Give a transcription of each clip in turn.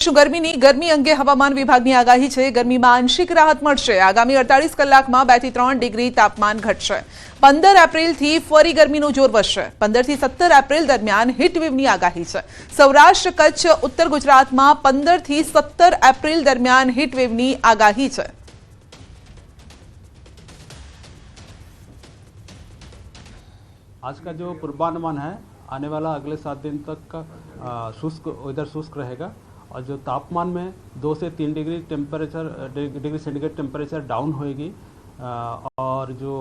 ગરમી અંગે હવામાન વિભાગની આગાહી છે। ગરમીમાં આંશિક રાહત મળશે। આગામી 48 કલાકમાં 2 થી 3 ડિગ્રી તાપમાન ઘટશે। 15 એપ્રિલથી ફરી ગરમીનું જોર વધશે। 15 થી 17 એપ્રિલ દરમિયાન હીટવેવની આગાહી છે। સૌરાષ્ટ્ર, કચ્છ, ઉત્તર ગુજરાતમાં 15 થી 17 એપ્રિલ દરમિયાન હીટવેવની આગાહી છે। आज का जो पूर्वानुमान है आने वाला अगले 7 दिन तक का शुष्क वेदर शुष्क रहेगा और जो तापमान में 2 से 3 डिग्री सेंटीग्रेड टेम्परेचर डाउन होएगी और जो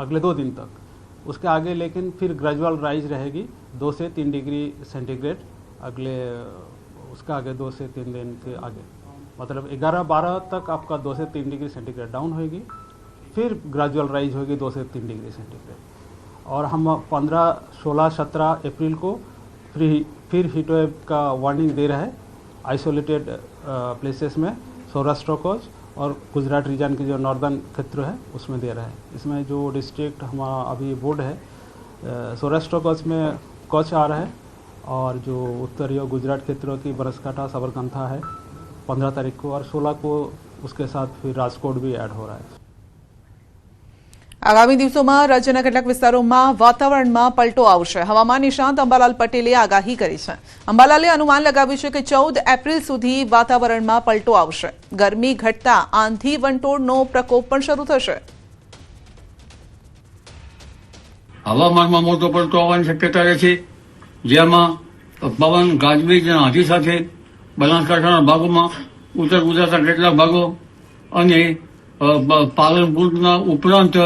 अगले 2 दिन तक उसके आगे लेकिन फिर ग्रेजुअल राइज रहेगी 2 से 3 डिग्री सेंटीग्रेड अगले उसका आगे 2 से 3 दिन के आगे मतलब 11-12 तक आपका 2 से 3 डिग्री सेंटीग्रेड डाउन होएगी फिर ग्रेजुअल राइज होगी 2 से 3 डिग्री सेंटीग्रेड और हम 15, 16, 17 अप्रैल को फिर हीटवेव का वार्निंग दे रहा है आइसोलेटेड प्लेसेस में सौराष्ट्र कोच और गुजरात रीजन के जो नॉर्दर्न क्षेत्र है उसमें दे रहा है। इसमें जो डिस्ट्रिक्ट हमारा अभी बोर्ड है सौराष्ट्र कोच में कच्छ आ रहा है और जो उत्तरीय गुजरात क्षेत्रों की बनासकांठा, साबरकांठा है 15 तारीख को और 16 को उसके साथ फिर राजकोट भी ऐड हो रहा है। आगामी दिवसों में राज्यना કેટલાક વિસ્તારોમાં વાતાવરણમાં પલટો આવશે। હવામાન નિષ્ણાત અંબાલાલ પટેલે આગાહી કરી છે। અંબાલાલે અનુમાન લગાવ્યું છે કે 14 એપ્રિલ સુધી વાતાવરણમાં પલટો આવશે। ગરમી ઘટતા આંધી વંટોળનો પ્રકોપ પણ શરૂ થશે। હવામાનમાં મોટો પલટો આવવાની શક્યતા રહે છે, જેમાં પવન, ગાજવીજ અને આંધી સાથે બનાસકાંઠાના ભાગોમાં, ઉત્તર ગુજરાતના કેટલાક ભાગો અને પાલનપુરના ઉપરાંત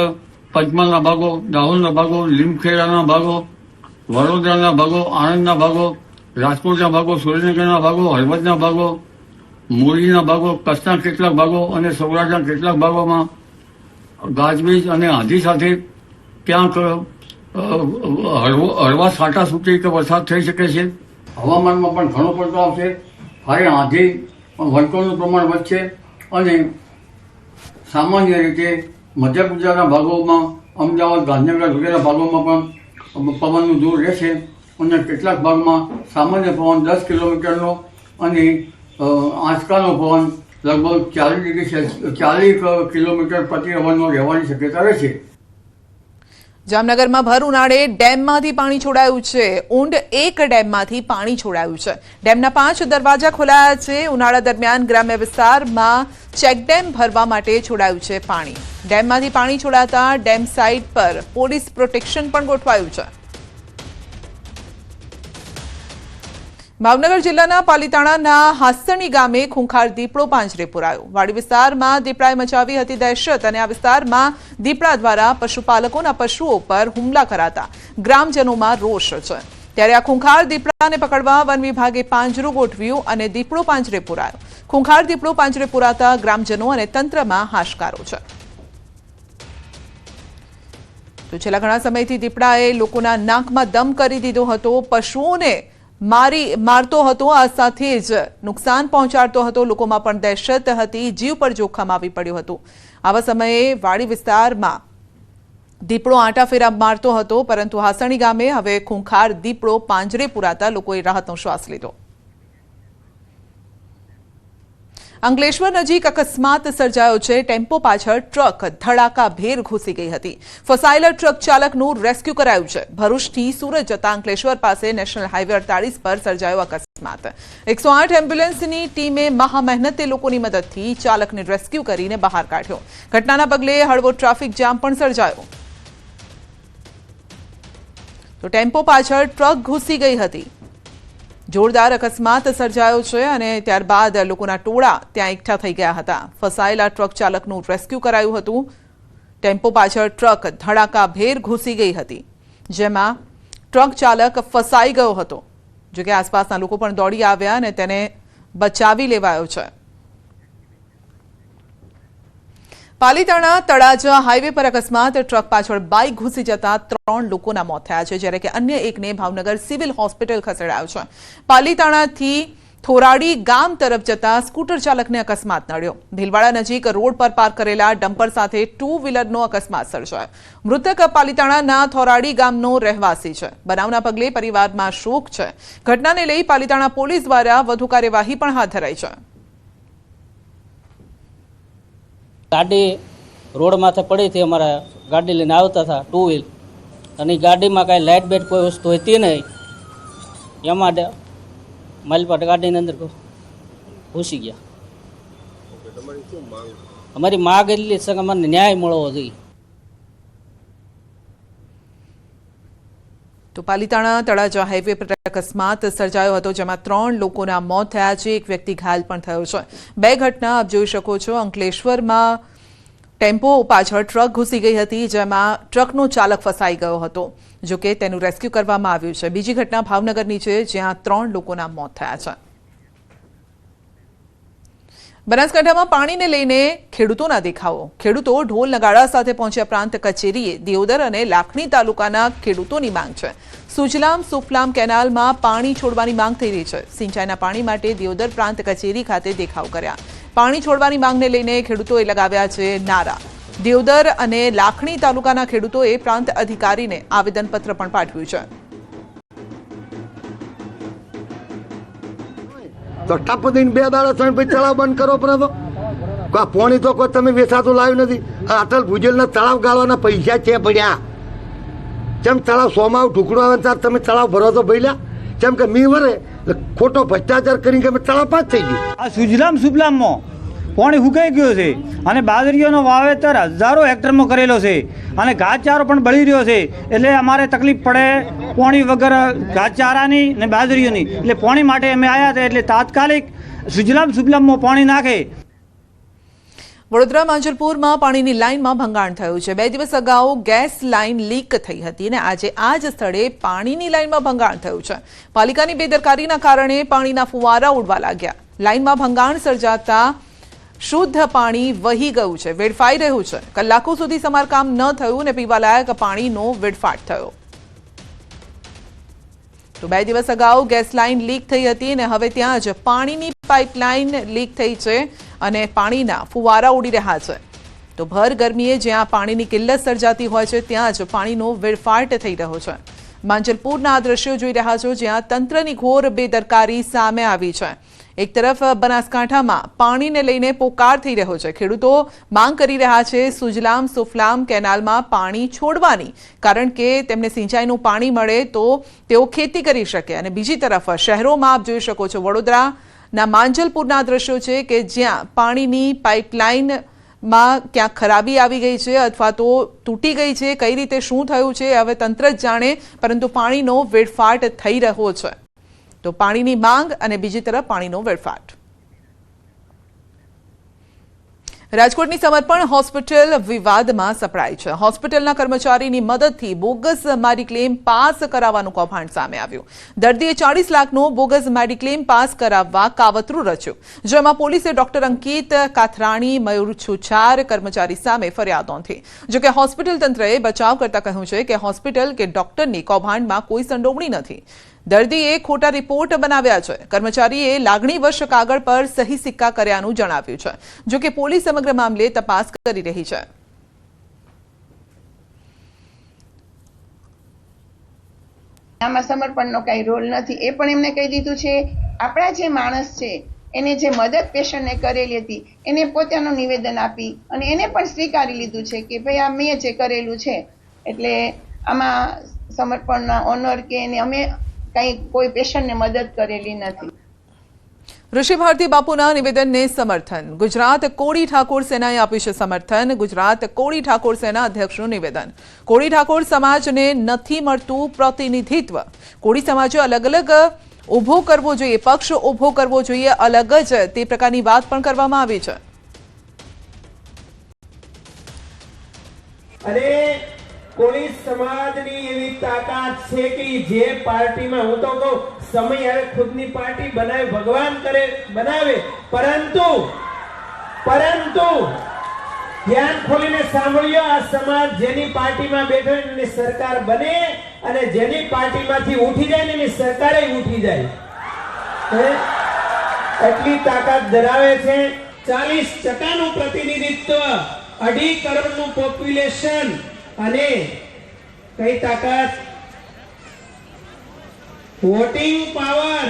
પંચમહાલના ભાગો, દાહોદના ભાગો, લીમખેડાના ભાગો, વડોદરાના ભાગો, આણંદના ભાગો, રાજકોટના ભાગો, સુરેન્દ્રનગરના ભાગો, હળવદના ભાગો, મોરબીના ભાગો, કચ્છના કેટલાક ભાગો અને સૌરાષ્ટ્રના કેટલાક ભાગોમાં ગાજવીજ અને આંધી સાથે ક્યાંક હળવા છાંટાછૂટી કે વરસાદ થઈ શકે છે। હવામાનમાં પણ ઘણો પડતો આવશે। ભારે આંધી વંટોળનું પ્રમાણ વધશે અને સામાન્ય રીતે મધ્ય ગુજરાતના ભાગોમાં, અમદાવાદ, ગાંધીનગર વગેરે ભાગોમાં પણ પવનનું જોર રહેશે અને કેટલાક ભાગમાં સામાન્ય પવન 10 કિલોમીટરનો અને આંચકાનો પવન લગભગ 40 કિલોમીટર પ્રતિ અવરનો રહેવાની શક્યતા રહેશે। જામનગરમાં ભર ઉનાળે ડેમમાંથી પાણી છોડાયું છે। ઊંડ 1 ડેમમાંથી પાણી છોડાયું છે। ડેમના 5 દરવાજા ખોલાયા છે। ઉનાળા દરમિયાન ગ્રામ્ય વિસ્તારમાં ચેકડેમ ભરવા માટે છોડાયું છે પાણી। ડેમમાંથી પાણી છોડાતા ડેમ સાઇટ પર પોલીસ પ્રોટેક્શન પણ ગોઠવાયું છે। ભાવનગર જિલ્લાના પાલીતાણાના હાસણી ગામે ખૂંખાર દીપડો પાંજરે પુરાયો। વાડી વિસ્તારમાં દીપડાએ મચાવી હતી દહેશત અને આ વિસ્તારમાં દીપડા દ્વારા પશુપાલકોના પશુઓ પર હુમલા કરાતા ગ્રામજનોમાં રોષ છે। ત્યારે આ ખૂંખાર દીપડાને પકડવા વન વિભાગે પાંજરું ગોઠવ્યું અને દીપડો પાંજરે પુરાયો। ખૂંખાર દીપડો પાંજરે પુરાતા ગ્રામજનો અને તંત્રમાં હાશકારો છે। તો છેલ્લા ઘણા સમયથી દીપડાએ લોકોના નાકમાં દમ કરી દીધો હતો, પશુઓને મારતો હતો, આ સાથે જ નુકસાન પહોંચાડતો હતો। લોકોમાં પણ દહેશત હતી, જીવ પર જોખમ આવી પડ્યું હતું। આવા સમયે વાડી વિસ્તારમાં દીપડો આંટાફેરા મારતો હતો, પરંતુ હાસણી ગામે હવે ખૂંખાર દીપડો પાંજરે પુરાતા લોકોએ રાહતનો શ્વાસ લીધો। અંકલેશ્વર નજીક અકસ્માત સર્જાયો છે। ટેમ્પો પાછળ ટ્રક ધડાકાભેર ઘૂસી ગઈ હતી। ફસાયેલા ટ્રક ચાલકનું રેસ્ક્યુ કરાયું છે। ભરૂચથી સુરત જતા અંકલેશ્વર પાસે નેશનલ હાઈવે 48 પર સર્જાયો અકસ્માત। 108 એમ્બ્યુલન્સની ટીમે મહા મહેનતે લોકોની મદદથી ચાલકને રેસ્ક્યુ કરીને બહાર કાઢ્યો। ઘટનાના પગલે હળવો ટ્રાફિક જામ પણ સર્જાયો। તો ટેમ્પો પાછળ ટ્રક ઘૂસી ગઈ હતી। જોરદાર અકસ્માત સર્જાયો છે અને ત્યારબાદ લોકોના ટોળા ત્યાં એકઠા થઈ ગયા હતા। ફસાયેલા ટ્રક ચાલકનું રેસ્ક્યુ કરાયું હતું। ટેમ્પો પાછળ ટ્રક ધડાકાભેર ઘૂસી ગઈ હતી, જેમાં ટ્રક ચાલક ફસાઈ ગયો હતો। જો કે આસપાસના લોકો પણ દોડી આવ્યા અને તેને બચાવી લેવાયો છે। પાલીતાણા તળાજા હાઈવે પર અકસ્માત। ટ્રક પાછળ બાઇક ઘૂસી જતા 3 લોકોના મોત થયા છે, જ્યારે કે અન્ય એકને ભાવનગર સિવિલ હોસ્પિટલ ખસેડાયો છે। પાલીતાણાથી થોરાડી ગામ તરફ જતા સ્કૂટર ચાલકને અકસ્માત નડ્યો. ભીલવાડા નજીક રોડ પર પાર્ક કરેલા ડમ્પર સાથે 2 વ્હીલરનો અકસ્માત સર્જાયો. મૃતક પાલીતાણાના થોરાડી ગામનો રહેવાસી છે. બનાવના પગલે પરિવારમાં શોક છે. ઘટનાને લઈ પાલીતાણા પોલીસ દ્વારા વધુ કાર્યવાહી પણ હાથ ધરાઈ છે. ગાડી રોડ માથે પડી હતી, અમારા ગાડી લઈને આવતા હતા 2 વ્હીલ, અને ગાડીમાં કાંઈ લાઇટ બેટ કોઈ વસ્તુ હતી નહીં. એમાં માલપાટ ગાડીની અંદર ઘૂસી ગયા. અમારી માગ એટલી છે કે અમને ન્યાય મળવો જોઈએ. તો પાલીતાણા તળાજા હાઈવે પર અકસ્માત સર્જાયો હતો, જેમાં 3 લોકોના મોત થયા છે. એક વ્યક્તિ ઘાયલ પણ થયો છે. 2 ઘટના આપ જોઈ શકો છો. અંકલેશ્વરમાં ટેમ્પો પાછળ ટ્રક ઘૂસી ગઈ હતી, જેમાં ટ્રકનો ચાલક ફસાઈ ગયો હતો. જો કે તેનું રેસ્ક્યુ કરવામાં આવ્યું છે. બીજી ઘટના ભાવનગરની છે, જ્યાં 3 લોકોના મોત થયા છે. બનાસકાંઠામાં પાણીને લઈને ખેડૂતોના દેખાવો. ખેડૂતો ઢોલ નગાડા સાથે પહોંચ્યા પ્રાંત કચેરીએ. દિયોદર અને લાખણી તાલુકાના ખેડૂતોની માંગ છે. સુજલામ સુફલામ કેનાલમાં પાણી છોડવાની માંગ થઈ રહી છે. સિંચાઈના પાણી માટે દિયોદર પ્રાંત કચેરી ખાતે દેખાવ કર્યા. પાણી છોડવાની માંગને લઈને ખેડૂતોએ લગાવ્યા છે નારા. દિયોદર અને લાખણી તાલુકાના ખેડૂતોએ પ્રાંત અધિકારીને આવેદનપત્ર પણ પાઠવ્યું છે. તો ટપ દઈને 2 દાડા થઈને પછી તળાવ બંધ કરો પડે. તો પોણી તો કોઈ તમે વેચાતું લાવ્યું નથી. અટલ ભુજલના તળાવ ગાળવાના પૈસા છે પડ્યા. જેમ તળાવ સોમાવ ઢુકડો આવે ત્યારે તમે તળાવ ભરો તો ભૈલા. જેમ કે મી વરે ખોટો ભ્રષ્ટાચાર કરીને અમે તળાવ પાસ થઈ ગયું. આ સુજલામ સુફલામમાં પાણી ફૂંકાઈ ગયો છે, અને બાજરીઓનો વાવેતર હજારો હેક્ટરમાં કરેલો છે, અને ઘાસચારો પણ બળી રહ્યો છે. એટલે અમારે તકલીફ પડે પાણી વગર ઘાસચારાની ને બાજરીઓની. એટલે પાણી માટે અમે આવ્યા હતા. એટલે તાત્કાલિક સુજલામ સુફલામમાં પાણી નાખે. વડોદરા માંજલપુરમાં પાણીની લાઇનમાં ભંગાણ થયું છે. 2 દિવસ અગાઉ ગેસ લાઇન લીક થઈ હતી અને આજે આ જ સ્થળે પાણીની લાઇનમાં ભંગાણ થયું છે. પાલિકાની બેદરકારીના કારણે પાણીના ફુવારા ઉડવા લાગ્યા. લાઇનમાં ભંગાણ સર્જાતા શુદ્ધ પાણી વહી ગયું છે, વેડફાઈ રહ્યું છે. કલાકો સુધી સમારકામ ન થયું અને પીવાલાયક પાણીનો વેડફાટ થયો. તો 2 દિવસ અગાઉ ગેસ લાઇન લીક થઈ હતી અને હવે ત્યાં જ પાણીની પાઇપલાઇન લીક થઈ છે અને પાણીના ફુવારા ઉડી રહ્યા છે. તો ભર ગરમીએ જ્યાં પાણીની કિલ્લત સર્જાતી હોય છે, ત્યાં જ પાણીનો વેડફાટ થઈ રહ્યો છે. માંજલપુરના આ દ્રશ્યો જોઈ રહ્યા છો, જ્યાં તંત્રની ઘોર બેદરકારી સામે આવી છે. એક તરફ બનાસકાંઠામાં પાણીને લઈને પોકાર થઈ રહ્યો છે. ખેડૂતો માંગ કરી રહ્યા છે સુજલામ સુફલામ કેનાલમાં પાણી છોડવાની, કારણ કે તેમને સિંચાઈનું પાણી મળે તો તેઓ ખેતી કરી શકે. અને બીજી તરફ શહેરોમાં આપ જોઈ શકો છો, વડોદરાના માંજલપુરના દ્રશ્યો છે કે જ્યાં પાણીની પાઇપલાઇનમાં ક્યાંક ખરાબી આવી ગઈ છે અથવા તો તૂટી ગઈ છે. કઈ રીતે શું થયું છે હવે તંત્ર જ જાણે, પરંતુ પાણીનો વેડફાટ થઈ રહ્યો છે. તો પાણીની માંગ અને બીજી તરફ પાણીનો વેડફાટ. રાજકોટની સમર્પણ હોસ્પિટલ વિવાદમાં સપડાઈ છે. હોસ્પિટલના કર્મચારીની મદદથી બોગસ મેડિક્લેમ પાસ કરાવવાનું કૌભાંડ સામે આવ્યું. દર્દીએ 40 લાખનો બોગસ મેડિક્લેમ પાસ કરાવવા કાવતરું રચ્યું, જેમાં પોલીસે ડોક્ટર અંકિત કાથરાણી, મયુર છુછાર કર્મચારી સામે ફરિયાદ નોંધી. જોકે હોસ્પિટલ તંત્રએ બચાવ કરતા કહ્યું છે કે હોસ્પિટલ કે ડોક્ટરની કૌભાંડમાં કોઈ સંડોવણી નથી. દર્દીએ ખોટા રિપોર્ટ બનાવ્યા છે. કર્મચારીએ લાગણીવશ કાગળ પર સહી સિક્કા કર્યાનું જણાવ્યું છે. જો કે પોલીસ સમગ્ર મામલે તપાસ કરી રહી છે. આમાં સમર્પણનો કઈ રોલ નથી, એ પણ એમને કહી દીધું છે. આપણા જે માણસ છે એને જે મદદ પેશન્ટને કરેલી હતી એને પોતાનું નિવેદન આપી અને એને પણ સ્વીકારી લીધું છે કે ભાઈ આ મેં જે કરેલું છે. એટલે આમાં સમર્પણના ઓનર કે એને અમે કઈ કોઈ પેશન્ટને મદદ કરેલી નથી. ઋષિ ભારતી બાપુના નિવેદનને સમર્થન. ગુજરાત કોળી ઠાકોર સેનાએ આપ્યું છે સમર્થન. ગુજરાત કોળી ઠાકોર સેના અધ્યક્ષનું નિવેદન. કોળી ઠાકોર સમાજને નથી મળતું પ્રતિનિધિત્વ. કોળી સમાજે અલગ અલગ ઊભો કરવો જોઈએ, પક્ષ ઊભો કરવો જોઈએ અલગ જ, તે પ્રકારની વાત પણ કરવામાં આવી છે. અને કોળી સમાજની એવી તાકાત છે કે જે પાર્ટીમાં, હું તો કહું સમય હવે ખુદની પાર્ટી બનાવે, ભગવાન કરે બનાવે, પરંતુ ધ્યાન ખોલીને સાંભળ્યો, આ સમાજ જેની પાર્ટીમાં બેઠો એની સરકાર બને અને જેની પાર્ટીમાંથી ઉઠી જાય ને એની સરકારે ઉઠી જાય. એટલી તાકાત ધરાવે છે. 40% પ્રતિનિધિત્વ, 2.5 કરોડનું પોપ્યુલેશન અને કઈ તાકાત, વોટિંગ પાવર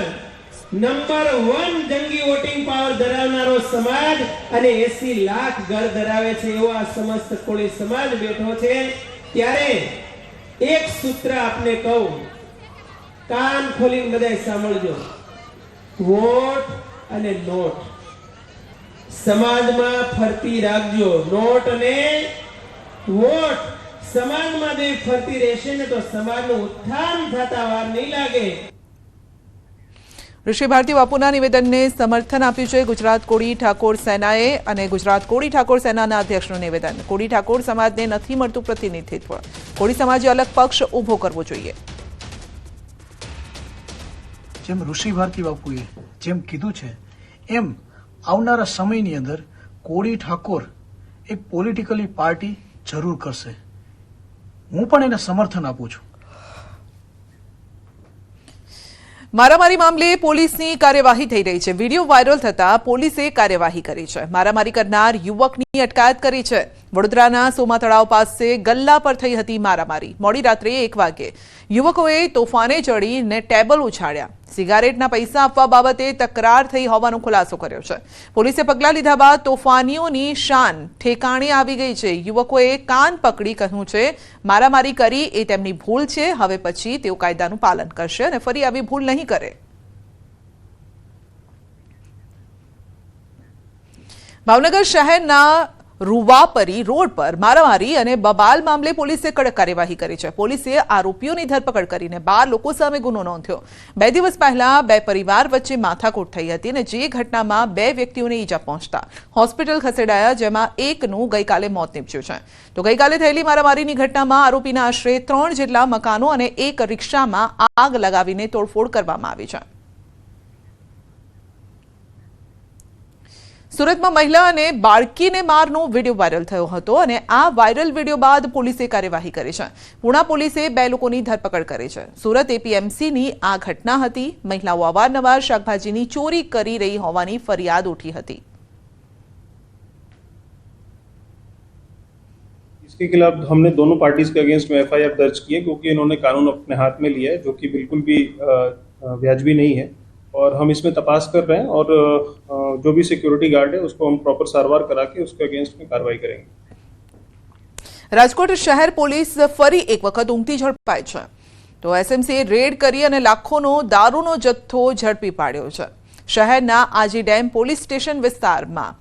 નંબર 1 જંગી વોટિંગ પાવર ધરાવનારો સમાજ અને 80 લાખ ઘર ધરાવે છે એવો આ સમસ્ત કોળી સમાજ બેઠો છે. ત્યારે એક સૂત્ર આપને કહું, કાન ખોલીને બધાય સાંભળજો. વોટ અને નોટ સમાજમાં ફરતી રાખજો. નોટ અને વોટ સમાજમાં જે ફરતી રહેશે ને તો સમાજનું ઉત્થાન થતા વાર નહીં લાગે. ઋષિ ભારતી બાપુના નિવેદનને સમર્થન આપ્યું છે ગુજરાત કોળી ઠાકોર સેનાએ અને ગુજરાત કોળી ઠાકોર સેનાના અધ્યક્ષનું નિવેદન. કોળી ઠાકોર સમાજને નથી મળતું પ્રતિનિધિત્વ, કોળી સમાજે અલગ પક્ષ ઊભો કરવો જોઈએ. જેમ ઋષિ ભારતી બાપુએ જેમ કીધું છે એમ આવનારા સમયની અંદર કોળી ઠાકોર એક પોલિટિકલી પાર્ટી જરૂર કરશે. હું પણ એને સમર્થન આપું છું. મારામારી મામલે પોલીસની કાર્યવાહી થઈ રહી છે. વિડીયો વાયરલ થતા પોલીસે કાર્યવાહી કરી છે. મારામારી કરનાર યુવકની અટકાયત કરી છે. વડોદરાના સોમા તળાવ પાસે ગલ્લા પર થઈ હતી મારામારી. મોડી રાત્રે 1 વાગે યુવકોએ તોફાને ચડીને ટેબલ ઉછાળ્યા. સિગારેટના પૈસા આપવા બાબતે તકરાર થઈ હોવાનો ખુલાસો કર્યો છે. પોલીસે પગલાં લીધા બાદ તોફાનીઓની શાન ઠેકાણે આવી ગઈ છે. યુવકોએ કાન પકડી કહ્યું છે મારામારી કરી એ તેમની ભૂલ છે, હવે પછી તેઓ કાયદાનું પાલન કરશે અને ફરી આવી ભૂલ નહીં કરે. ભાવનગર શહેરના રૂવાપરી રોડ પર મારામારી અને બબાલ મામલે પોલીસે કડક કાર્યવાહી કરી છે. પોલીસે આરોપીઓની ધરપકડ કરીને 12 લોકો સામે ગુનો નોંધ્યો. 2 દિવસ પહેલા 2 પરિવાર વચ્ચે માથાકૂટ થઈ હતી અને જે ઘટનામાં 2 વ્યક્તિઓને ઈજા પહોંચતા હોસ્પિટલ ખસેડાયા, જેમાં એકનું ગઈકાલે મોત નીપજ્યું છે. તો ગઈકાલે થયેલી મારામારીની ઘટનામાં આરોપીના આશરે 3 જેટલા મકાનો અને એક રિક્ષામાં આગ લગાવીને તોડફોડ કરવામાં આવી છે. સુરતમાં મહિલા અને બાળકીને મારનો વિડીયો વાયરલ થયો હતો અને આ વાયરલ વિડીયો બાદ પોલીસે કાર્યવાહી કરી છે. પુણા પોલીસે 2 લોકોની ધરપકડ કરી છે. સુરત એપીએમસીની આ ઘટના હતી. મહિલાઓ અવારનવાર શાકભાજીની ચોરી કરી રહી હોવાની ફરિયાદ ઉઠી હતી. इसके खिलाफ हमने दोनों पार्टीज के अगेंस्ट में एफआईआर दर्ज की है क्योंकि इन्होंने कानून अपने हाथ में लिया है जो कि बिल्कुल भी वाजिबी नहीं है और हम इसमें तपास कर रहे हैं और जो भी सिक्योरिटी गार्ड है उसको हम प्रॉपर सारवार करा के उसके अगेंस्ट में कार्रवाई करेंगे. રાજકોટ શહેર પોલીસ ફરી એક વખત ઊંઘતી ઝડપાઈ છે. તો એસએમસીએ રેડ કરી અને લાખોનો દારૂનો જથ્થો ઝડપી પાડ્યો છે. શહેરના આજી ડેમ પોલીસ સ્ટેશન વિસ્તારમાં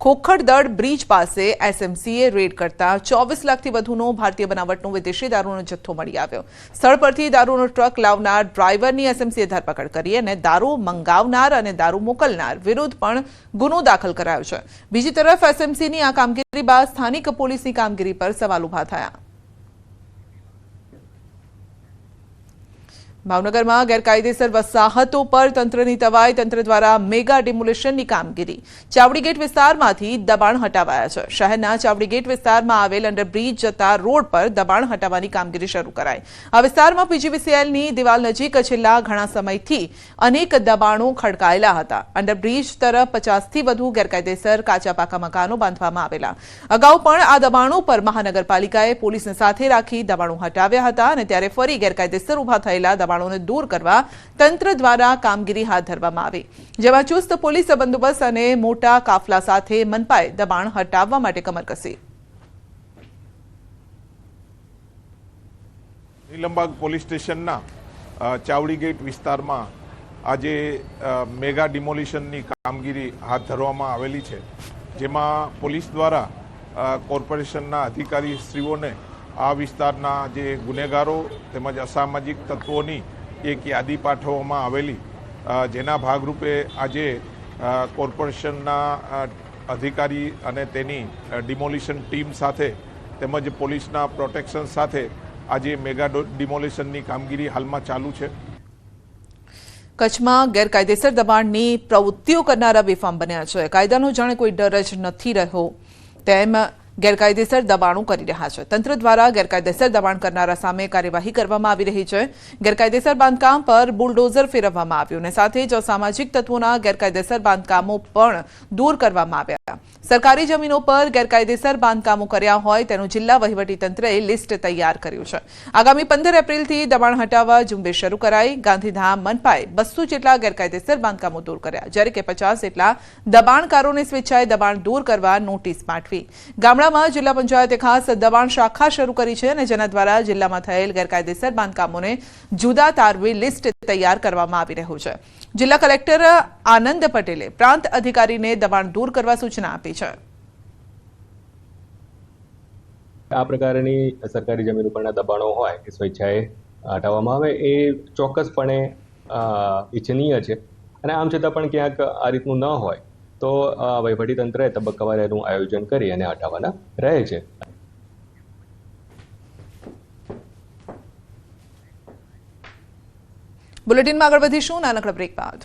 ખોખડદડ બ્રિજ પાસે એસએમસીએ રેડ કરતા 24 લાખથી વધુનો ભારતીય બનાવટનો વિદેશી દારૂનો જથ્થો મળી આવ્યો. સ્થળ પરથી દારૂનો ટ્રક લાવનાર ડ્રાઈવરની એસએમસીએ ધરપકડ કરી અને દારૂ મંગાવનાર અને દારૂ મોકલનાર વિરુદ્ધ પણ ગુનો દાખલ કરાયો છે. બીજી તરફ એસએમસીની આ કામગીરી બાદ સ્થાનિક પોલીસની કામગીરી પર સવાલ ઉભા થયા. ભાવનગરમાં ગેરકાયદેસર વસાહતો પર તંત્રની તવાઈ. તંત્ર દ્વારા મેગા ડિમોલિશનની કામગીરી. ચાવડી ગેટ વિસ્તારમાંથી દબાણ હટાવાયા છે. શહેરના ચાવડી ગેટ વિસ્તારમાં આવેલ અંડરબ્રિજ જતા રોડ પર દબાણ હટાવવાની કામગીરી શરૂ કરાઈ. આ વિસ્તારમાં પીજીવીસીએલની દિવાલ નજીક છેલ્લા ઘણા સમયથી અનેક દબાણો ખડકાયેલા હતા. અંડરબ્રિજ તરફ 50થી વધુ ગેરકાયદેસર કાચા પાકા મકાનો બાંધવામાં આવેલા. અગાઉ પણ આ દબાણો પર મહાનગરપાલિકાએ પોલીસને સાથે રાખી દબાણો હટાવ્યા હતા અને ત્યારે ફરી ગેરકાયદેસર ઉભા થયેલા દબાણોને દૂર કરવા તંત્ર દ્વારા કામગીરી હાથ ધરવામાં આવી, જેમાં ચુસ્ત પોલીસ બંદોબસ્ત અને મોટા કાફલા સાથે મનપાએ દબાણ હટાવવા માટે કમર કસી. નીલમબાગ પોલીસ સ્ટેશનના ચાવડી ગેટ વિસ્તારમાં આજે મેગા ડિમોલિશનની કામગીરી હાથ ધરવામાં આવેલી છે, જેમાં પોલીસ દ્વારા કોર્પોરેશનના અધિકારીશ્રીઓને આ વિસ્તારના જે ગુનેગારો તેમજ અસામાજિક તત્વોની એક યાદી પાઠવવામાં આવેલી, જેના ભાગરૂપે આજે કોર્પોરેશનના અધિકારી અને તેની ડિમોલિશન ટીમ સાથે તેમજ પોલીસના પ્રોટેક્શન સાથે આજે મેગા ડિમોલિશનની કામગીરી હાલમાં ચાલુ છે. કચ્છમાં ગેરકાયદેસર દબાણની પ્રવૃત્તિઓ કરનારા બેફામ બન્યા છે. કાયદાનો જાણે કોઈ ડર જ નથી રહ્યો તેમ ગેરકાયદેસર દબાણો કરી રહ્યા છે. તંત્ર દ્વારા ગેરકાયદેસર દબાણ કરનારા સામે કાર્યવાહી કરવામાં આવી રહી છે. ગેરકાયદેસર બાંધકામ પર બુલડોઝર ફેરવવામાં આવ્યું અને સાથે જ અસામાજિક તત્વોના ગેરકાયદેસર બાંધકામો પણ દૂર કરવામાં આવ્યા. સરકારી જમીનો પર ગેરકાયદેસર બાંધકામો કર્યા હોય તેનું જિલ્લા વહીવટીતંત્રએ લિસ્ટ તૈયાર કર્યું છે. આગામી 15 એપ્રિલથી દબાણ હટાવવા ઝુંબેશ શરૂ કરાઈ. ગાંધીધામ મનપાએ 200 જેટલા ગેરકાયદેસર બાંધકામો દૂર કર્યા, જ્યારે કે 50 જેટલા દબાણકારોને સ્વેચ્છાએ દબાણ દૂર કરવા નોટિસ પાઠવી. ગામડામાં જિલ્લા પંચાયતે ખાસ દબાણ શાખા શરૂ કરી છે અને જેના દ્વારા જિલ્લામાં થયેલ ગેરકાયદેસર બાંધકામોને જુદા તારવી લિસ્ટ તૈયાર કરવામાં આવી રહ્યું છે. જિલ્લા કલેક્ટર આનંદ પટેલે પ્રાંત અધિકારીને દબાણ દૂર કરવા સૂચના આપી છે. આ પ્રકારની સરકારી જમીન ઉપરના દબાણો હોય એ સ્વેચ્છાએ હટાવવામાં આવે એ ચોક્કસપણે ઇચ્છનીય છે. અને આમ છતાં પણ ક્યાંક આ રીતનું ન હોય તો વહીવટીતંત્રએ તબક્કાવાર એનું આયોજન કરી અને હટાવવાના રહે છે. બુલેટિનમાં આગળ વધીશું નાનકડા બ્રેક બાદ.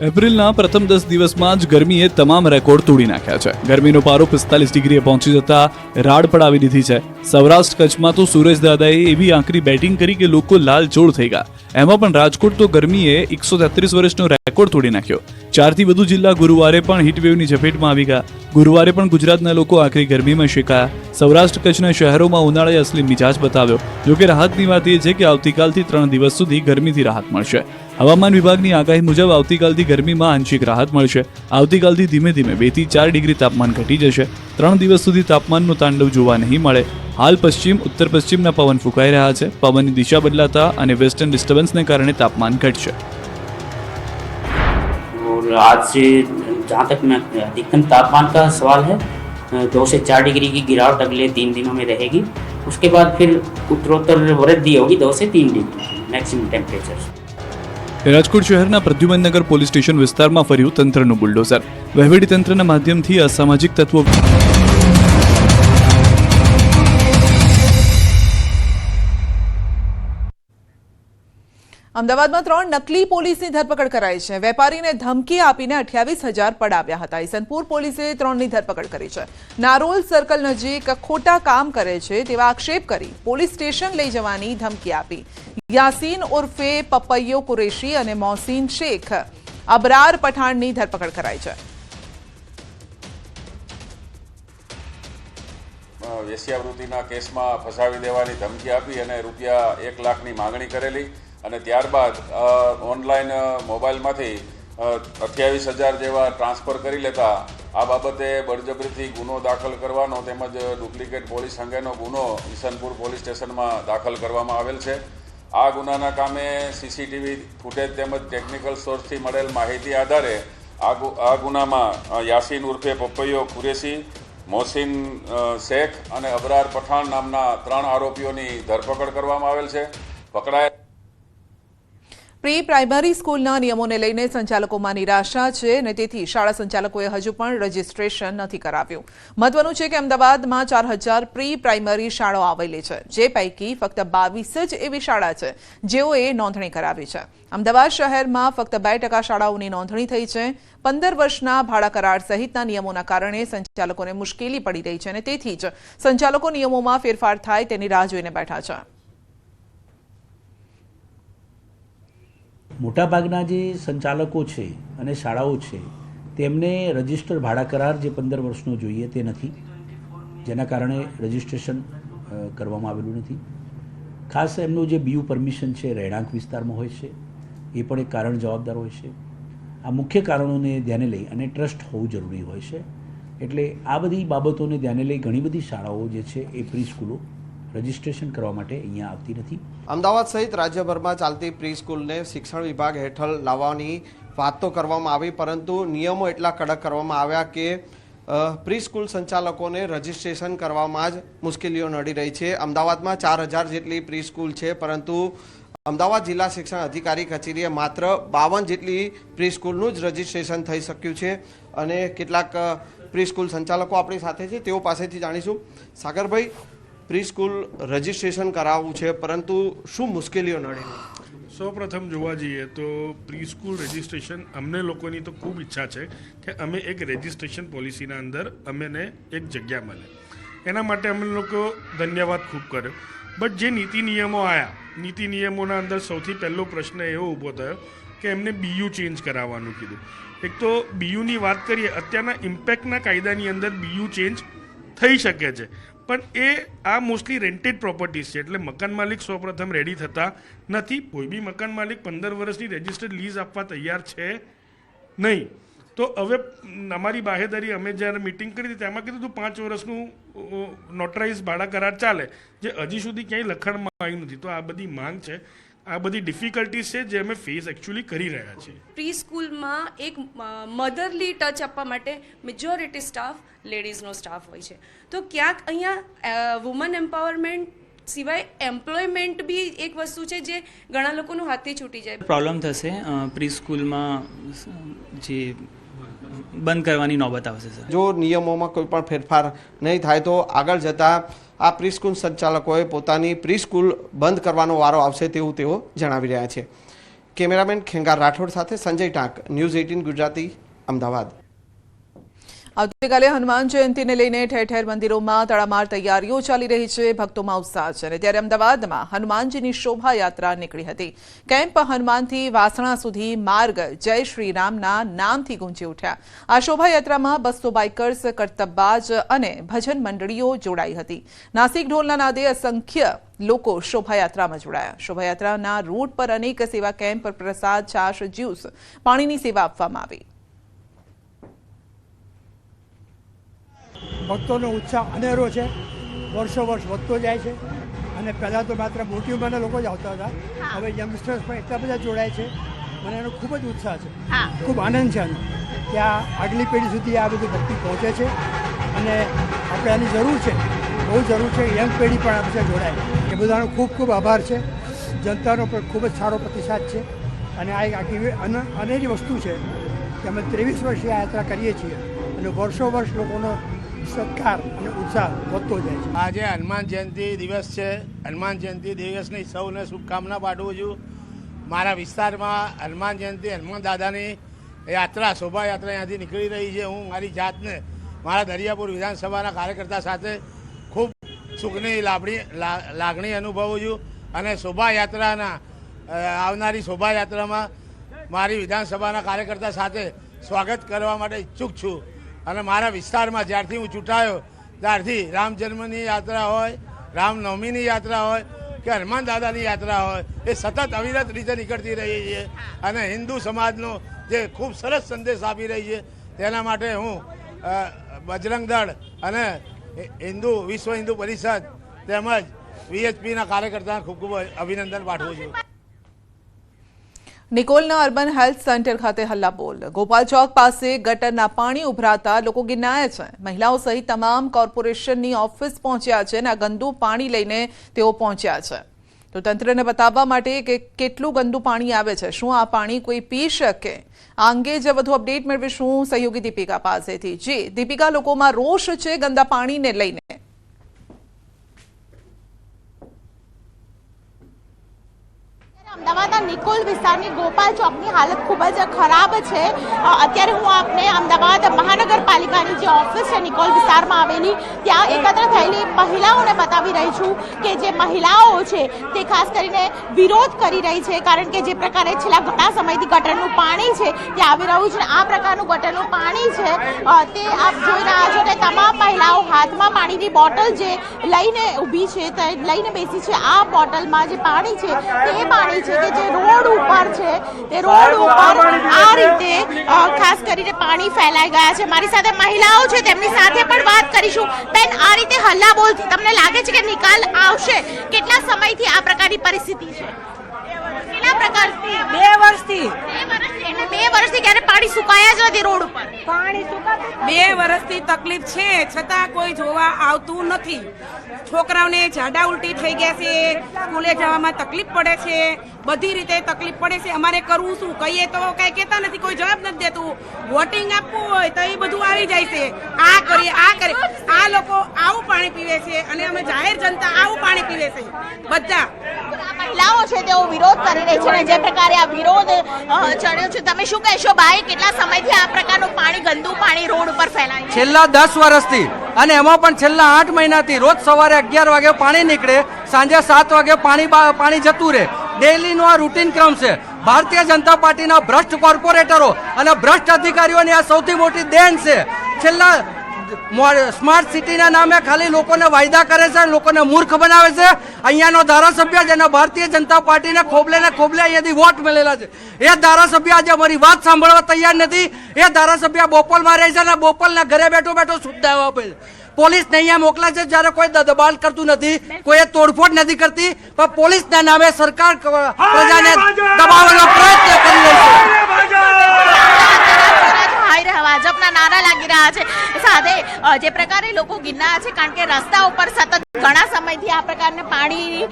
એપ્રિલના પ્રથમ 10 દિવસમાં જ ગરમીએ તમામ રેકોર્ડ તોડી નાખ્યા છે. ગરમીનો પારો 45 ડિગ્રીએ પહોંચી જતા રાડ પડાવી દીધી છે. સૌરાષ્ટ્ર કચ્છમાં તો સૂરજ દાદાએ એવી આકરી બેટિંગ કરી કે લોકો લાલચોળ થઈ ગયા. એમાં પણ રાજકોટ તો ગરમીએ 133 વર્ષનો રેકોર્ડ તોડી નાખ્યો. 4થી વધુ જિલ્લા ગુરુવારે પણ હીટવેવની ઝપેટમાં આવી ગયા. ગુરુવારે પણ ગુજરાતના લોકો આકરી ગરમીમાં શેકાયા. સૌરાષ્ટ્ર કચ્છના શહેરોમાં ઉનાળાએ અસલી મિજાજ બતાવ્યો. જોકે રાહતની વાત એ છે કે આવતીકાલથી 3 દિવસ સુધી ગરમીથી રાહત મળશે. હવામાન વિભાગની આગાહી મુજબ આવતીકાલથી ગરમીમાં આંશિક રાહત મળશે. આવતીકાલથી ધીમે ધીમે 2 થી 4 ડિગ્રી તાપમાન ઘટી જશે. 3 દિવસ સુધી તાપમાનનું તાંડવ જોવા નહીં મળે. હાલ પશ્ચિમ ઉત્તર પશ્ચિમના પવન ફૂંકાઈ રહ્યા છે. પવનની દિશા બદલાતા અને વેસ્ટર્ન ડિસ્ટર્બન્સને કારણે તાપમાન ઘટશે. और आज से जहाँ तक मैं अधिकतम तापमान का सवाल है 2 से 4 डिग्री की गिरावट अगले 3 दिनों में रहेगी. उसके बाद फिर उत्तरोत्तर वृद्धि होगी 2 से 3 डिग्री मैक्सिमम टेम्परेचर. રાજકોટ શહેરના પ્રદ્યુમનનગર પોલીસ સ્ટેશન વિસ્તારમાં ફર્યું તંત્રનું બુલડોઝર. વહીવટીતંત્રના માધ્યમથી અસામાજિક તત્વો અમદાવાદમાં 3 નકલી પોલીસની ધરપકડ કરાઈ છે. વેપારીને ધમકી આપીને 28,000 પડાવ્યા હતા. ઈસનપુર પોલીસે 3ની ધરપકડ કરી છે. નારોલ સર્કલ નજીક ખોટા કામ કરે છે તેવા આક્ષેપ કરી પોલીસ સ્ટેશન લઈ જવાની ધમકી આપી. યાસીન ઉર્ફે પપૈયો કુરેશી અને મોહસીન શેખ અબરાર પઠાણની ધરપકડ કરાઈ છે. વેશ્યાવૃત્તિના કેસમાં ફસાવી દેવાની ધમકી આપી અને રૂપિયા 1 લાખની માંગણી કરેલી અને ત્યારબાદ ઓનલાઈન મોબાઈલમાંથી 28,000 જેવા ટ્રાન્સફર કરી લેતા આ બાબતે બળજબરીથી ગુનો દાખલ કરવાનો તેમજ ડુપ્લિકેટ પોલીસ અંગેનો ગુનો ઈસનપુર પોલીસ સ્ટેશનમાં દાખલ કરવામાં આવેલ છે. આ ગુનાના કામે સીસીટીવી ફૂટેજ તેમજ ટેકનિકલ સોર્સથી મળેલ માહિતી આધારે આ ગુનામાં યાસીન ઉર્ફે પપૈયો કુરેશી, મોહસીન શેખ અને અબરાર પઠાણ નામના 3 આરોપીઓની ધરપકડ કરવામાં આવેલ છે. પકડાયેલ પ્રી પ્રાઇમરી સ્કૂલના નિયમોને લઈને સંચાલકોમાં નિરાશા છે અને તેથી શાળા સંચાલકોએ હજુ પણ રજીસ્ટ્રેશન નથી કરાવ્યું. મહત્વનું છે કે અમદાવાદમાં 4,000 પ્રી પ્રાઇમરી શાળાઓ આવેલી છે, જે પૈકી ફક્ત 22 જ એવી શાળા છે જેઓએ નોંધણી કરાવી છે. અમદાવાદ શહેરમાં ફક્ત 2% શાળાઓની નોંધણી થઈ છે. 15 વર્ષના ભાડા કરાર સહિતના નિયમોના કારણે સંચાલકોને મુશ્કેલી પડી રહી છે અને તેથી જ સંચાલકો નિયમોમાં ફેરફાર થાય તેની રાહ જોઈને બેઠા છે. મોટાભાગના જે સંચાલકો છે અને શાળાઓ છે તેમને રજિસ્ટર ભાડા કરાર જે 15 વર્ષનો જોઈએ તે નથી, જેના કારણે રજિસ્ટ્રેશન કરવામાં આવેલું નથી. ખાસ એમનું જે બીયુ પરમિશન છે રહેણાંક વિસ્તારમાં હોય છે એ પણ એક કારણ જવાબદાર હોય છે. આ મુખ્ય કારણોને ધ્યાને લઈ અને ટ્રસ્ટ હોવું જરૂરી હોય છે. એટલે આ બધી બાબતોને ધ્યાને લઈ ઘણી બધી શાળાઓ જે છે એ પ્રી સ્કૂલો રજિસ્ટ્રેશન કરવા માટે અહીંયા આવતી નથી. અમદાવાદ સહિત રાજ્યભરમાં ચાલતી પ્રી સ્કૂલને શિક્ષણ વિભાગ હેઠળ લાવવાની વાત તો કરવામાં આવી, પરંતુ નિયમો એટલા કડક કરવામાં આવ્યા કે પ્રી સ્કૂલ સંચાલકોને રજિસ્ટ્રેશન કરવામાં જ મુશ્કેલીઓ નડી રહી છે. અમદાવાદમાં 4,000 જેટલી પ્રી સ્કૂલ છે, પરંતુ અમદાવાદ જિલ્લા શિક્ષણ અધિકારી કચેરીએ માત્ર 52 જેટલી પ્રી સ્કૂલનું જ રજિસ્ટ્રેશન થઈ શક્યું છે. અને કેટલાક પ્રી સ્કૂલ સંચાલકો આપણી સાથે છે, તેઓ પાસેથી જાણીશું. સાગરભાઈ, પ્રી સ્કૂલ રજિસ્ટ્રેશન કરાવવું છે, પરંતુ શું મુશ્કેલીઓ નડે? સૌપ્રથમ જોવા જઈએ તો પ્રી સ્કૂલ રજિસ્ટ્રેશન અમને લોકોની તો ખૂબ ઈચ્છા છે કે અમે એક રજિસ્ટ્રેશન પોલિસીના અંદર અમને એક જગ્યા મળે, એના માટે અમે લોકો ધન્યવાદ ખૂબ કર્યો. બટ જે નીતિ નિયમો આવ્યા, નીતિ નિયમોના અંદર સૌથી પહેલો પ્રશ્ન એવો ઊભો થયો કે એમને બીયુ ચેન્જ કરાવવાનું કીધું. એક તો બીયુની વાત કરીએ, અત્યારના ઇમ્પેક્ટના કાયદાની અંદર બીયુ ચેન્જ થઈ શકે છે, પણ એ આ મોસ્ટલી રેન્ટેડ પ્રોપર્ટીઝ છે, એટલે મકાન માલિક સૌપ્રથમ રેડી થતા નથી. કોઈ બી મકાન માલિક 15 વર્ષની રજિસ્ટર્ડ લીઝ આપવા તૈયાર છે નહીં. તો હવે અમારી બાહેધરી અમે જ્યારે મિટિંગ કરી હતી તેમાં કીધું 5 વર્ષનું નોટરાઇઝ ભાડા કરાર ચાલે, જે હજી સુધી ક્યાંય લખાણમાં આવ્યું નથી. તો આ બધી માંગ છે, આ બધી ડિફિકલ્ટીઝ છે જે અમે ફેસ એકચ્યુઅલી કરી રહ્યા છીએ. પ્રી સ્કૂલમાં એક મધરલી ટચ આપવા માટે મેજોરિટી સ્ટાફ લેડીઝનો સ્ટાફ હોય છે, તો ક્યાંક અહીંયા વુમન એમ્પાવરમેન્ટ સિવાય એમ્પ્લોયમેન્ટ બી એક વસ્તુ છે જે ઘણા લોકોનું હાથથી છૂટી જાય. પ્રોબ્લેમ થશે પ્રી સ્કૂલમાં જે બંધ કરવાની નોબત આવશે સર. જો નિયમોમાં કોઈ પણ ફેરફાર નહીં થાય તો આગળ જતાં આ પ્રી સ્કૂલ સંચાલકોએ પોતાની પ્રી સ્કૂલ બંધ કરવાનો વારો આવશે તેવું તેઓ જણાવી રહ્યા છે. કેમેરામેન ખેંગાર રાઠોડ સાથે સંજય ટાંક, ન્યૂઝ 18 ગુજરાતી, અમદાવાદ. આવતીકાલે હનુમાન જયંતિને લઈને ઠેર ઠેર મંદિરોમાં તડામાર તૈયારીઓ ચાલી રહી છે. ભક્તોમાં ઉત્સાહ છે અને ત્યારે અમદાવાદમાં હનુમાનજીની શોભાયાત્રા નીકળી હતી. કેમ્પ હનુમાનથી વાસણા સુધી માર્ગ જય શ્રી રામના નામથી ગુંજી ઉઠ્યા. આ શોભાયાત્રામાં 200 બાઇકર્સ, કરતબબાજ અને ભજન મંડળીઓ જોડાઈ હતી. નાસિક ઢોલના નાદે અસંખ્ય લોકો શોભાયાત્રામાં જોડાયા. શોભાયાત્રાના રૂટ પર અનેક સેવા કેમ્પ પર પ્રસાદ, છાશ, જ્યુસ, પાણીની સેવા આપવામાં આવી. ભક્તોનો ઉત્સાહ અનેરો છે, વર્ષો વર્ષ વધતો જાય છે. અને પહેલાં તો માત્ર મોટી ઉંમરના લોકો જ આવતા હતા, હવે યંગસ્ટર્સ પણ એટલા બધા જોડાય છે. મને એનો ખૂબ જ ઉત્સાહ છે, ખૂબ આનંદ છે કે આ આગલી પેઢી સુધી આ બધી ભક્તિ પહોંચે છે અને આપણે આની જરૂર છે, બહુ જરૂર છે. યંગ પેઢી પણ આ બધા જોડાય, એ બધાનો ખૂબ ખૂબ આભાર છે. જનતાનો પણ ખૂબ જ સારો પ્રતિસાદ છે અને આ એક આખી અનેરી વસ્તુ છે કે અમે 23 વર્ષથી આ યાત્રા કરીએ છીએ અને વર્ષો વર્ષ લોકોનો સત્કાર અને ઉત્સાહ વધતો જાય છે. આજે હનુમાન જયંતિ દિવસ છે. હનુમાન જયંતિ દિવસની સૌને શુભકામના પાઠવું છું. મારા વિસ્તારમાં હનુમાન જયંતિ, હનુમાન દાદાની યાત્રા, શોભાયાત્રા અહીંયાથી નીકળી રહી છે. હું મારી જાતને મારા દરિયાપુર વિધાનસભાના કાર્યકર્તા સાથે ખૂબ સુખની લાગણી અનુભવું છું અને શોભાયાત્રાના આવનારી શોભાયાત્રામાં મારી વિધાનસભાના કાર્યકર્તા સાથે સ્વાગત કરવા માટે ઈચ્છુક છું. અને મારા વિસ્તારમાં જ્યારથી હું ચૂંટાયો ત્યારથી રામ જન્મની યાત્રા હોય, રામનવમીની યાત્રા હોય કે હનુમાન દાદાની યાત્રા હોય, એ સતત અવિરત રીતે નીકળતી રહી છે અને હિન્દુ સમાજનો જે ખૂબ સરસ સંદેશ આપી રહી છે તેના માટે હું બજરંગ દળ અને વિશ્વ હિન્દુ પરિષદ તેમજ VHPના કાર્યકર્તાને ખૂબ ખૂબ અભિનંદન પાઠવું છું. નિકોલના અર્બન હેલ્થ સેન્ટર ખાતે હલ્લાબોલ. ગોપાલ ચોક પાસે ગટરના પાણી ઉભરાતા લોકો ગિરનાયા છે. મહિલાઓ સહિત તમામ કોર્પોરેશનની ઓફિસ પહોંચ્યા છે અને આ ગંદુ પાણી લઈને તેઓ પહોંચ્યા છે. તો તંત્રને બતાવવા માટે કે કેટલું ગંદુ પાણી આવે છે, શું આ પાણી કોઈ પી શકે, આ અંગે જ વધુ અપડેટ મેળવીશું સહયોગી દીપિકા પાસેથી. જી દીપિકા, લોકોમાં રોષ છે ગંદા પાણીને લઈને. અમદાવાદના નિકોલ વિસ્તારની ગોપાલ ચોકની હાલત ખૂબ જ ખરાબ છે. અત્યારે હું આપને અમદાવાદ મહાનગરપાલિકાની જે ઓફિસ છે નિકોલ વિસ્તારમાં આવેલી, ત્યાં એકત્ર થયેલી મહિલાઓને બતાવી રહી છું કે જે મહિલાઓ છે તે ખાસ કરીને વિરોધ કરી રહી છે, કારણ કે જે પ્રકારે છેલ્લા ઘણા સમયથી ગટરનું પાણી છે તે આવી રહ્યું છે. આ પ્રકારનું ગટરનું પાણી છે તે આપ જોઈ રહ્યા છો કે તમામ મહિલાઓ હાથમાં પાણીની બોટલ જે લઈને ઊભી છે, તે લઈને બેસી છે. આ બોટલમાં જે પાણી છે તે પાણી છે કે જે રોડ ઉપર છે, તે રોડ ઉપર આ રીતે ખાસ કરીને પાણી ફેલાઈ ગયા છે. મારી સાથે મહિલાઓ છે, તેમની સાથે પણ વાત કરીશું. બેન, આ રીતે હલ્લાબોલથી તમને લાગે છે કે નિકાલ આવશે? કેટલા સમયથી આ પ્રકારની પરિસ્થિતિ છે? કેટલા પ્રકારથી? 2 વર્ષથી. 2 વર્ષથી ક્યારે પાણી સુકાયા જ નથી રોડ ઉપર? પાણી સુકાતું 2 વર્ષથી તકલીફ છે, છતાં કોઈ જોવા આવતું નથી. છોકરાઓને ઝાડા ઉલટી થઈ ગયા છે, સ્કૂલે જવામાં તકલીફ પડે છે, બધી રીતે તકલીફ પડે છે. અમારે કરવું શું? કહીએ તો કઈ કહેતા નથી, કોઈ જવાબ નથી દેતું. વોટિંગ આપવું હોય તો એ બધું આવી જાય છે, આ કરીએ, આ કરીએ. આ લોકો આવું પાણી પીવે છે અને અમે જાહેર જનતા આવું પાણી પીવે દેશે બધા. મહિલાઓ છે તેઓ વિરોધ કરી રહી છે અને જે પ્રકારે આ વિરોધ ચડ્યો છે, તમે શું કહેશો ભાઈ? કેટલા સમયથી આ પ્રકારનું પાણી, ગંદુ પાણી રોડ ઉપર ફેલાય છે? છેલ્લા 10 વર્ષથી, અને એમાં પણ છેલ્લા 8 મહિનાથી રોજ સવારે 11 વાગે પાણી નીકળે, સાંજે 7 વાગે પાણી જતું રહે. ડેઈલીનો આ રૂટીન ક્રમ છે. ભારતીય જનતા પાર્ટીના ભ્રષ્ટ કોર્પોરેટરો અને ભ્રષ્ટ અધિકારીઓની આ સૌથી મોટી દેન છે. છેલ્લા સ્માર્ટ સિટીના નામે ખાલી લોકોને વાયદા કરે છે, લોકોને મૂર્ખ બનાવે છે. અહીંયાનો ધારાસભ્ય જેને ભારતીય જનતા પાર્ટીને ખોબલે અહીંયાથી વોટ મળેલા છે, એ ધારાસભ્ય આજે અમારી વાત સાંભળવા તૈયાર નથી. એ ધારાસભ્ય બોપલમાં રહે છે અને બોપલના ઘરે બેઠો સુવિધાઓ આપે છે. પોલીસને અહીંયા મોકલે છે જ્યારે કોઈ દબાણ કરતું નથી, કોઈ તોડફોડ નથી કરતી, પણ પોલીસના નામે સરકાર પ્રજાને દબાવવાનો પ્રયત્ન કરી રહી છે. ભાજપના નારા લાગી રહ્યા છે. સાથે જે પ્રકારે લોકો ગિરનાર છે, કારણ કે રસ્તા ઉપર સતત ઘણા સમયથી આ પ્રકારના પાણીની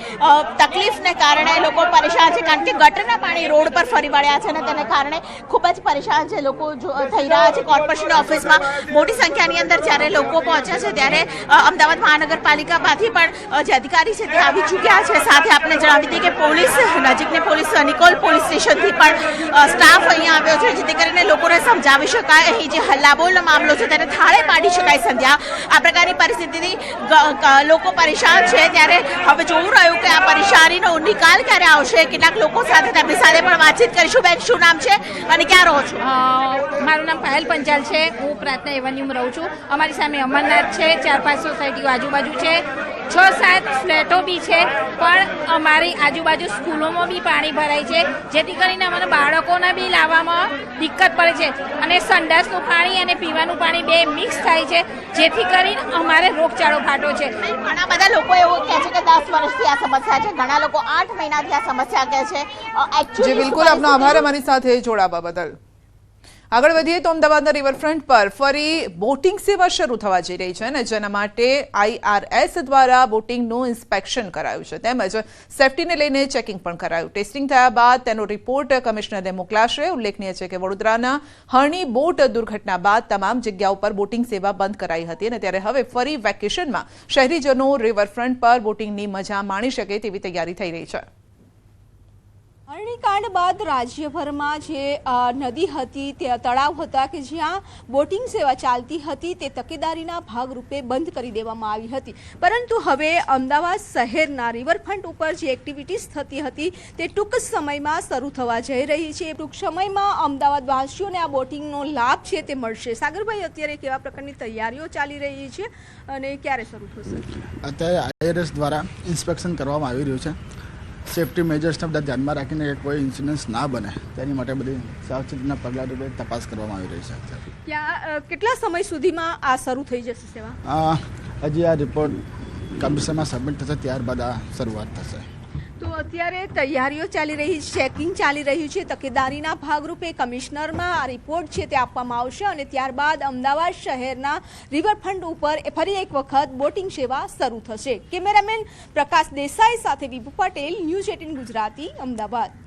તકલીફને કારણે લોકો પરેશાન છે, કારણ કે ગટરના પાણી રોડ પર ફરી વળ્યા છે અને તેને કારણે ખૂબ જ પરેશાન છે લોકો થઈ રહ્યા છે. કોર્પોરેશન ઓફિસમાં મોટી સંખ્યાની અંદર જ્યારે લોકો પહોંચ્યા છે ત્યારે અમદાવાદ મહાનગરપાલિકામાંથી પણ જે અધિકારી છે તે આવી ચૂક્યા છે. સાથે આપણે જણાવી દઈએ કે પોલીસ નજીકની પોલીસ નિકોલ પોલીસ સ્ટેશનથી પણ સ્ટાફ અહીંયા આવ્યો છે, જેથી કરીને લોકોને સમજાવી શકાય. અહીં જે હલ્લાબોલનો મામલો છે તેને થાળે પાડી શકાય. સંધ્યા, આ પ્રકારની પરિસ્થિતિથી લોકો પરેશાન છે, ત્યારે હવે જોવું રહ્યું કે આ પરેશાનીનો નિકાલ ક્યારે આવશે. કેટલાક લોકો સાથે તેમની સાથે પણ વાતચીત કરીશું. બેન, શું નામ છે અને ક્યાં રહો છો? મારું નામ પાયલ પંચાલ છે. હું પ્રાર્થના એવન્યુમાં રહું છું. અમારી સામે અમરનાથ છે, 4-5 સોસાયટીઓ આજુબાજુ છે, 6-7 ફ્લેટો બી છે, પણ અમારી આજુબાજુ સ્કૂલોમાં બી પાણી ભરાય છે, જેથી કરીને અમારા બાળકોને બી લાવવામાં દિક્કત પડે છે. અને સંડાસનું પાણી અને પીવાનું પાણી બે મિક્સ થાય છે, જેથી કરીને અમારે રોગચાળો ફાટો છે. ઘણા બધા લોકો એવું કહે છે કે 10 વર્ષથી આ સમસ્યા છે, ઘણા લોકો 8 મહિનાથી આ સમસ્યા કહે છે. જી બિલકુલ, આપનો આભાર અમારી સાથે જોડાવા બદલ. આગળ વધીએ તો અમદાવાદના રિવરફ્રન્ટ પર ફરી બોટિંગ સેવા શરૂ થવા જઈ રહી છે અને જેના માટે IRS દ્વારા બોટિંગનું ઇન્સ્પેક્શન કરાયું છે, તેમજ સેફટીને લઈને ચેકિંગ પણ કરાયું. ટેસ્ટિંગ થયા બાદ તેનો રિપોર્ટ કમિશનરને મોકલાશે. ઉલ્લેખનીય છે કે વડોદરાના હરણી બોટ દુર્ઘટના બાદ તમામ જગ્યાઓ પર બોટિંગ સેવા બંધ કરાઈ હતી અને ત્યારે હવે ફરી વેકેશનમાં શહેરીજનો રિવરફ્રન્ટ પર બોટિંગની મજા માણી શકે તેવી તૈયારી થઈ રહી છે. હરણીકાંડ બાદ રાજ્યભરમાં જે નદી હતી, તે તળાવ હતા કે જ્યાં બોટિંગ સેવા ચાલતી હતી, તે તકેદારીના ભાગરૂપે બંધ કરી દેવામાં આવી હતી. પરંતુ હવે અમદાવાદ શહેરના રિવરફ્રન્ટ ઉપર જે એક્ટિવિટીઝ થતી હતી તે ટૂંક સમયમાં શરૂ થવા જઈ રહી છે. ટૂંક સમયમાં અમદાવાદવાસીઓને આ બોટિંગનો લાભ છે તે મળશે. સાગરભાઈ, અત્યારે કેવા પ્રકારની તૈયારીઓ ચાલી રહી છે અને ક્યારે શરૂ થશે? અત્યારે IRS દ્વારા ઇન્સ્પેક્શન કરવામાં આવી રહ્યું છે. સેફટી મેજર્સને બધા ધ્યાનમાં રાખીને કોઈ ઇન્સિડન્સ ના બને તેની માટે બધી સાવચેતીના પગલાં રૂપે તપાસ કરવામાં આવી રહી છે. ત્યાં કેટલા સમય સુધીમાં આ શરૂ થઈ જશે સેવા? હજી આ રિપોર્ટ કમિશનમાં સબમિટ થશે, ત્યારબાદ આ શરૂઆત થશે. તો અત્યારે તૈયારીઓ ચાલી રહી છે, ચેકિંગ ચાલી રહ્યું છે. તકેદારીના ભાગરૂપે કમિશનરમાં આ રિપોર્ટ છે તે આપવામાં આવશે અને ત્યારબાદ અમદાવાદ શહેરના રિવરફ્રન્ટ ઉપર ફરી એક વખત બોટિંગ સેવા શરૂ થશે. કેમેરામેન પ્રકાશ દેસાઈ સાથે વિભુ પટેલ, ન્યૂઝ 18 ગુજરાતી, અમદાવાદ.